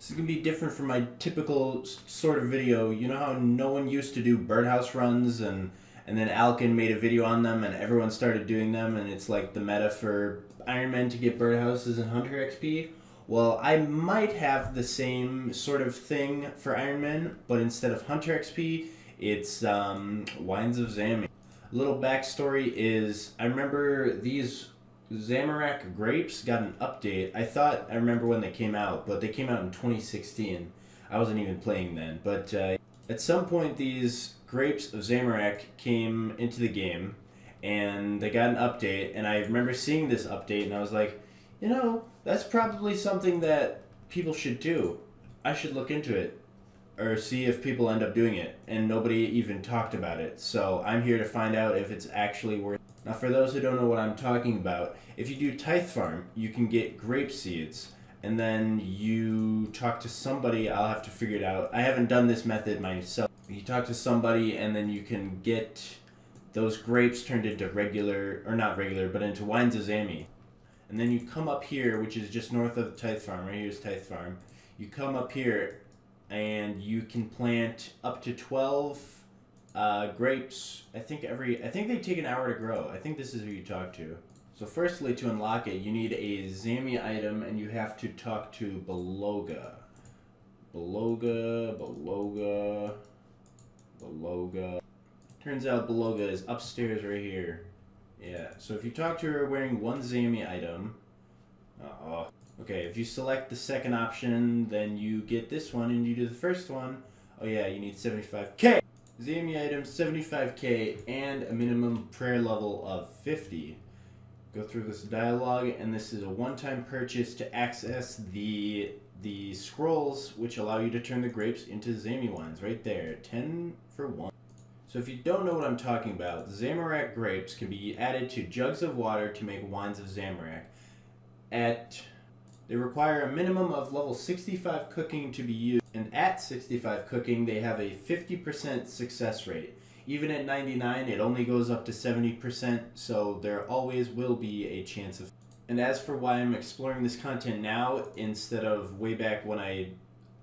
This is going to be different from my typical sort of video. You know how no one used to do birdhouse runs and then Alkin made a video on them and everyone started doing them and it's like the meta for Ironmen to get birdhouses and Hunter XP? Well, I might have the same sort of thing for Ironmen, but instead of Hunter XP, it's Wines of Zamorak. A little backstory is I remember these Zamorak grapes got an update. I remember when they came out, but they came out in 2016. I wasn't even playing then. But at some point, these grapes of Zamorak came into the game, and they got an update. And I remember seeing this update, and I was like, you know, that's probably something that people should do. I should look into it, or see if people end up doing it. And nobody even talked about it. So I'm here to find out if it's actually worth. Now, for those who don't know what I'm talking about, if you do Tithe Farm, you can get grape seeds, and then you talk to somebody. I'll have to figure it out. I haven't done this method myself. You talk to somebody, and then you can get those grapes turned into regular, or not regular, but into Wines of Zamorak. And then you come up here, which is just north of Tithe Farm. Right here's Tithe Farm. You come up here, and you can plant up to 12 grapes. I think they take an hour to grow. I think this is who you talk to. So firstly, to unlock it, you need a Zami item, and you have to talk to Beloga. Beloga. Turns out Beloga is upstairs right here. Yeah, so if you talk to her wearing one Zami item, okay, if you select the second option, then you get this one, and you do the first one. Oh yeah, you need 75k. Zami item 75k and a minimum prayer level of 50. Go through this dialogue, and this is a one-time purchase to access the scrolls, which allow you to turn the grapes into Zami wines. Right there, 10 for 1. So if you don't know what I'm talking about, Zamorak grapes can be added to jugs of water to make wines of Zamorak. They require a minimum of level 65 cooking to be used, and at 65 cooking, they have a 50% success rate. Even at 99, it only goes up to 70%, so there always will be a chance of... And as for why I'm exploring this content now, instead of way back when I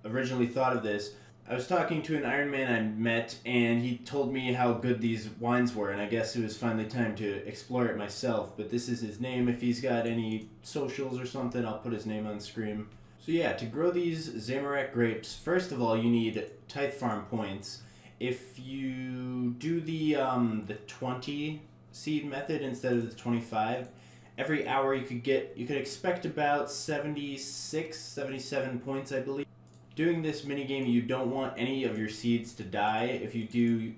originally thought of this, I was talking to an Ironman I met, and he told me how good these wines were, and I guess it was finally time to explore it myself. But this is his name. If he's got any socials or something, I'll put his name on screen. So yeah, to grow these Zamorak grapes, first of all, you need Tithe Farm points. If you do the 20 seed method instead of the 25, every hour you could expect about 76, 77 points, I believe. Doing this minigame, you don't want any of your seeds to die. If you do,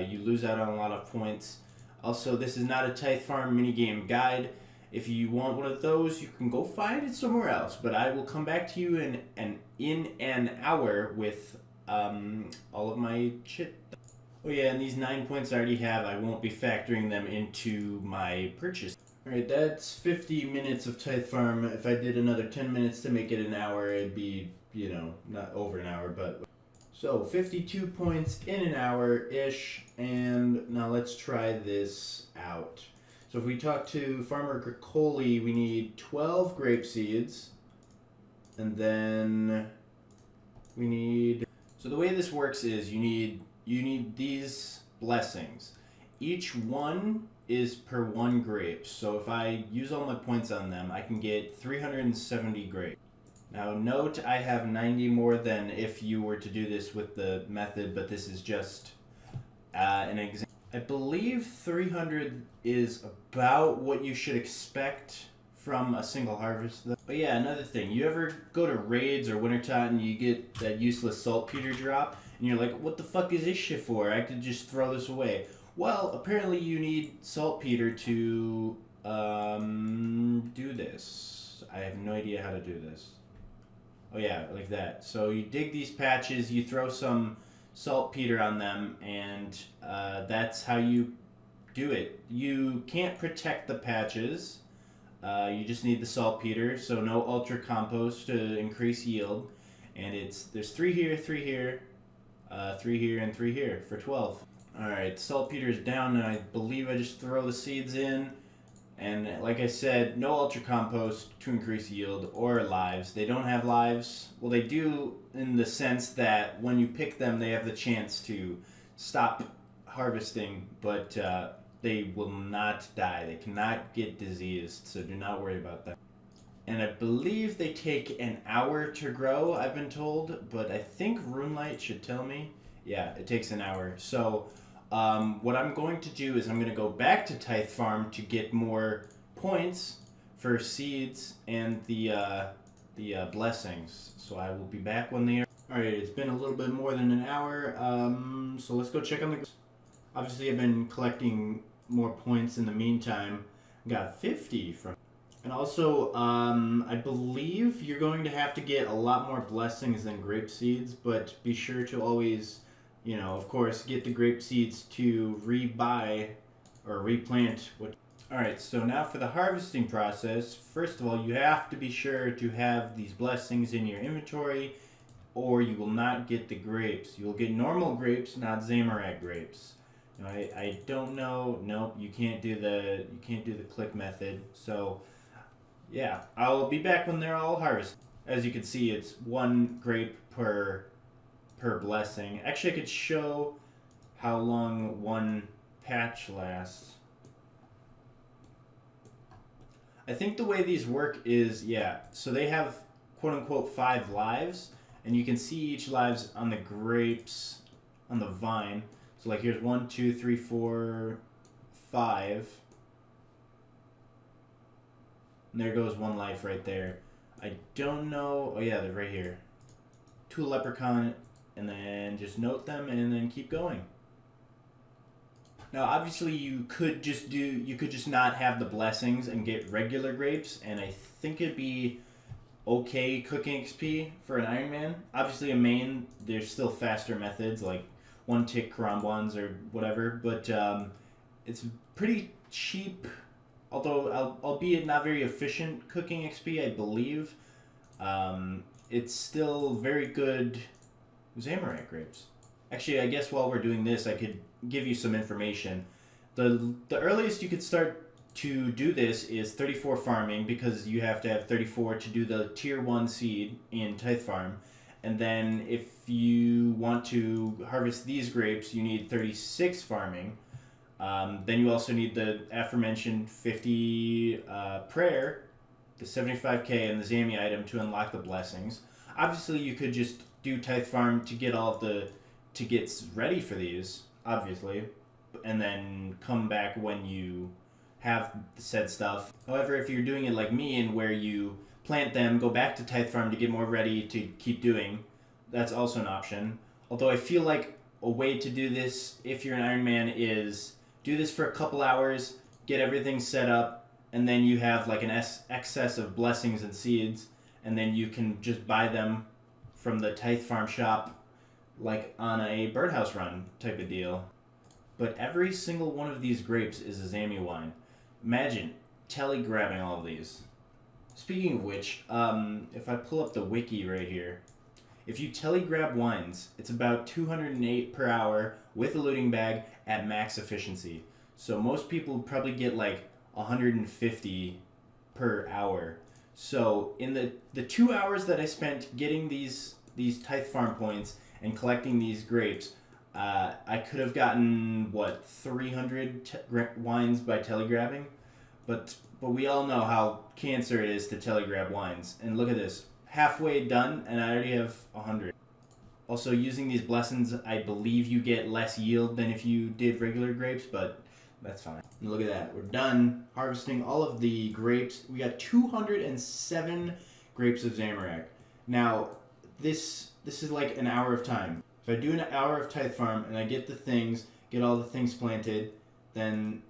you lose out on a lot of points. Also, this is not a Tithe Farm minigame guide. If you want one of those, you can go find it somewhere else. But I will come back to you in an hour with all of my shit. Oh yeah, and these 9 points I already have, I won't be factoring them into my purchase. Alright, that's 50 minutes of Tithe Farm. If I did another 10 minutes to make it an hour, it'd be, you know, not over an hour, but... So, 52 points in an hour-ish, and now let's try this out. So if we talk to Farmer Gricoli, we need 12 grape seeds, and then we need... So the way this works is you need these blessings. Each one is per 1 grape. So if I use all my points on them, I can get 370 grapes. Now note I have 90 more than if you were to do this with the method, but this is just an example. I believe 300 is about what you should expect from a single harvest. But yeah, another thing, you ever go to raids or Wintertime and you get that useless saltpeter drop, and you're like, what the fuck is this shit for? I could just throw this away. Well, apparently you need saltpeter to do this. I have no idea how to do this. Oh yeah, like that. So you dig these patches, you throw some saltpeter on them, and that's how you do it. You can't protect the patches. You just need the saltpeter, so no ultra compost to increase yield. And there's 3 here, 3 here, 3 here, and 3 here for 12. Alright, saltpeter is down, and I believe I just throw the seeds in. And like I said, no ultra compost to increase yield or lives. They don't have lives. Well, they do in the sense that when you pick them, they have the chance to stop harvesting, but they will not die. They cannot get diseased, so do not worry about that. And I believe they take an hour to grow, I've been told, but I think Roomlight should tell me. Yeah, it takes an hour. So what I'm going to do is I'm going to go back to Tithe Farm to get more points for seeds and the blessings. So I will be back when they are. Alright, it's been a little bit more than an hour, so let's go check on the... Obviously I've been collecting more points in the meantime. Got 50 from... And also, I believe you're going to have to get a lot more blessings than grape seeds, but be sure to always, you know, of course, get the grape seeds to rebuy or replant. Alright, so now for the harvesting process, first of all, you have to be sure to have these blessings in your inventory, or you will not get the grapes. You will get normal grapes, not Zamorak grapes. You know, I don't know. Nope, you can't do the click method. So yeah, I'll be back when they're all harvested. As you can see, it's 1 grape per blessing. Actually, I could show how long one patch lasts. I think the way these work is, yeah, so they have quote-unquote 5 lives, and you can see each lives on the grapes on the vine. So like here's 1, 2, 3, 4, 5. And there goes 1 life right there. I don't know. Oh yeah, they're right here. 2 leprechaun, and then just note them and then keep going. Now obviously you could just not have the blessings and get regular grapes, and I think it'd be okay cooking XP for an Ironman. Obviously a main, there's still faster methods like 1 tick karambwans or whatever, but it's pretty cheap. Although, albeit not very efficient cooking XP, I believe, it's still very good Zamorak grapes. Actually, I guess while we're doing this, I could give you some information. The earliest you could start to do this is 34 farming, because you have to have 34 to do the tier 1 seed in Tithe Farm. And then if you want to harvest these grapes, you need 36 farming. Then you also need the aforementioned 50 prayer, the 75k, and the Zami item to unlock the blessings. Obviously, you could just do Tithe Farm to get all of the tickets ready for these, obviously, and then come back when you have said stuff. However, if you're doing it like me, and where you plant them, go back to Tithe Farm to get more ready to keep doing, that's also an option. Although I feel like a way to do this, if you're an Ironman, is do this for a couple hours, get everything set up, and then you have like an excess of blessings and seeds, and then you can just buy them from the Tithe Farm shop like on a birdhouse run type of deal. But every single one of these grapes is a Zami wine. Imagine grabbing all of these. Speaking of which, if I pull up the wiki right here, if you grab wines, it's about 208 per hour with a looting bag at max efficiency. So most people probably get like 150 per hour. So in the 2 hours that I spent getting these Tithe Farm points and collecting these grapes, I could have gotten, what, 300 wines by telegrabbing? But we all know how cancer it is to telegrab wines. And look at this. Halfway done, and I already have 100. Also, using these blessings, I believe you get less yield than if you did regular grapes, but that's fine. And look at that. We're done harvesting all of the grapes. We got 207 grapes of Zamorak. Now, this is like an hour of time. So I do an hour of Tithe Farm, and I get the things, get all the things planted, and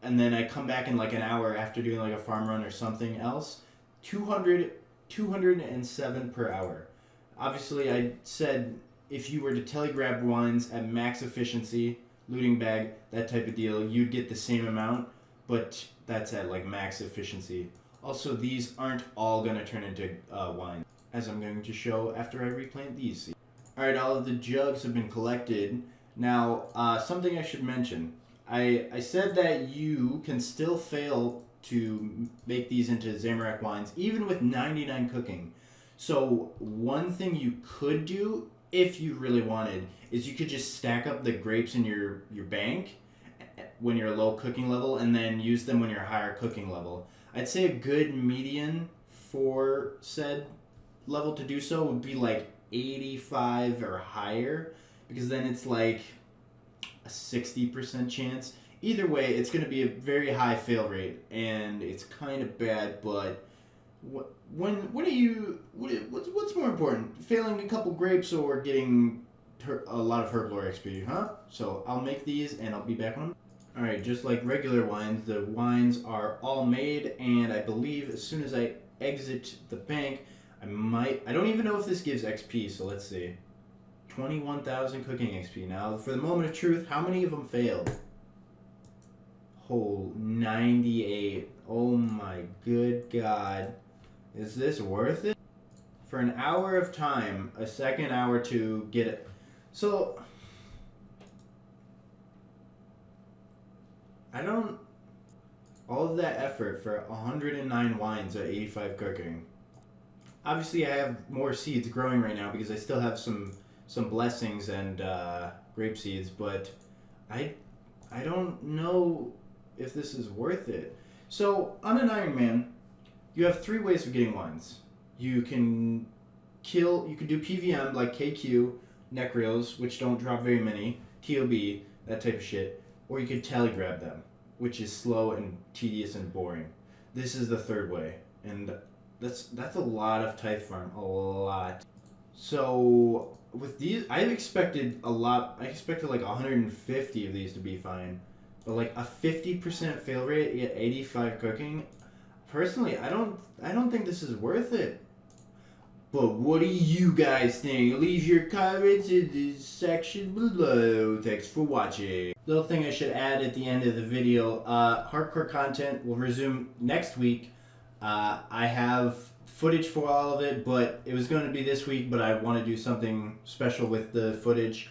then I come back in like an hour after doing like a farm run or something else. 207 per hour. Obviously, I said if you were to telegrab wines at max efficiency, looting bag, that type of deal, you'd get the same amount, but that's at like max efficiency. Also, these aren't all going to turn into wine, as I'm going to show after I replant these. Alright, all of the jugs have been collected. Now, something I should mention. I said that you can still fail to make these into Zamorak wines, even with 99 cooking. So one thing you could do, if you really wanted, is you could just stack up the grapes in your bank when you're low cooking level, and then use them when you're higher cooking level. I'd say a good median for said level to do so would be like 85 or higher, because then it's like a 60% chance. Either way, it's going to be a very high fail rate, and it's kind of bad. But what's more important, failing a couple grapes or getting a lot of herb lore XP, huh? So I'll make these, and I'll be back on them. All right, just like regular wines, the wines are all made, and I believe as soon as I exit the bank, I don't even know if this gives XP. So let's see. 21,000 cooking XP. Now, for the moment of truth, how many of them failed? Whole 98. Oh my good God. Is this worth it? For an hour of time, a second hour to get it. So, all of that effort for 109 wines at 85 cooking. Obviously, I have more seeds growing right now because I still have some blessings and grape seeds, but I don't know if this is worth it. So on an Ironman, you have 3 ways of getting wines. You can do PVM like KQ, neck reels, which don't drop very many, TOB, that type of shit, or you could tally grab them, which is slow and tedious and boring. This is the 3rd way, and that's a lot of Tithe Farm, a lot. So with these, I expected a lot. I expected like 150 of these to be fine, but like a 50% fail rate at 85 cooking. Personally, I don't think this is worth it. But what do you guys think? Leave your comments in the section below. Thanks for watching. Little thing I should add at the end of the video, hardcore content will resume next week. I have footage for all of it, but it was going to be this week, but I want to do something special with the footage.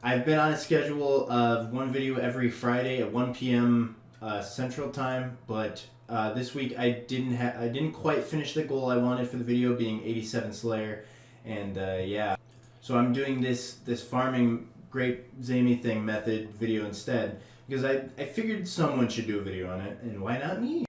I've been on a schedule of 1 video every Friday at 1 p.m. Central Time, but this week I didn't quite finish the goal I wanted for the video, being 87 Slayer, and yeah. So I'm doing this farming grape zamy thing method video instead, because I figured someone should do a video on it, and why not me?